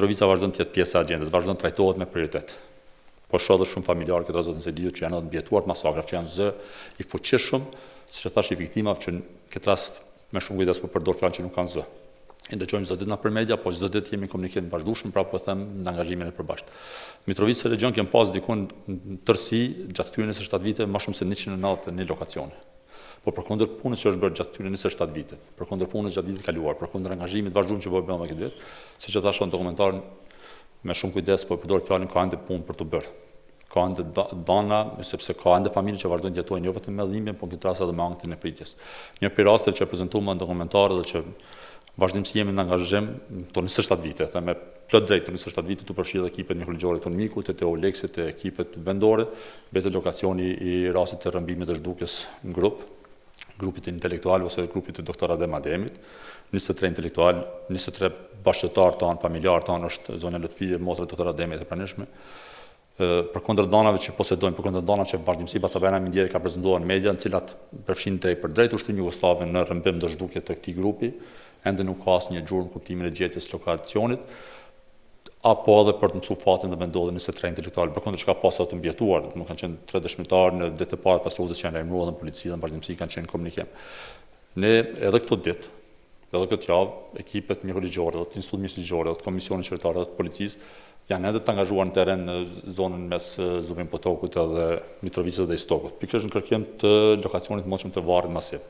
Mitrovica vazhdon të jetë pjesë e agjendës, vazhdon të trajtohet me prioritet. Po shoh edhe shumë familjarë këtë zotin se dihet që janë mbijetuar të masakrave, që janë zë i fuqishëm, siç e thash, i viktimave që në këtë rast me shumë kujdes po përdor fjalë që nuk kanë zë. I dëgjojmë çdo ditë nëpër media, po çdo ditë jemi në komunikim të vazhdueshëm, pra po them në angazhimin e përbashkët. Mitrovica region kemi pas dikun në tërësi gjatë këtyre 27 viteve më shumë se 191 lokacione. Po përkundër punës që është bërë gjatë këtyre 27 vite, përkundër punës gjatë viteve kaluar, përkundër angazhimit vazhdueshëm që po bëjmë këtë vit, siç e thashë në dokumentar, me shumë kujdes po përdor fjalën ka ende punë për të bërë. Ka ende dana, sepse ka ende familje që vazhdojnë të jetojnë jo vetëm me dhimbjen, por në këtë rast edhe me anktin e pritjes. Një prej rasteve që prezantuam në dokumentar dhe që vazhdimisht jemi në angazhim të 27 vite, me plot drejt të 27 vite të përfshirë dhe ekipet njëkohëligjore të Mikut, të Oleksit, të ekipet vendore, betë lokacioni i rastit të rrëmbimit të zhdukjes në grupit intelektual ose grupit të doktor Adem Ademit, 23 intelektual, 23 bashkëtar tanë, familjar tanë, është zona Lutfie, motra doktor Ademit e pranishme. Përkundër danave që posedojnë, përkundër danave që vazhdimsi Bacabena Mindjeri ka prezantuar në media, në cilat përfshin drejt për drejt ushtrimin jugosllav në rrëmbim të zhdukje të këtij grupi, ende nuk ka asnjë gjurmë kuptimin e gjetjes lokacionit, apo edhe për të mësuar fatin dhe me ndodhen 23 intelektualë, përkundër çka pas të mbjetuar, më kanë qenë 3 dëshmitarë në ditë të parë pas lutjes që janë lajmëruar në polici dhe në vazhdimsi kanë qenë në komunikim. Ne edhe këtë ditë, edhe këtë javë, ekipet njëkohëligjore, institut mjekësor, komisioni qytetar të policisë janë edhe të angazhuar në terren në zonën mes Zubin Potokut edhe Mitrovicës dhe Istokut, pikërisht në kërkim të lokacionit të mundshëm të varrit masiv.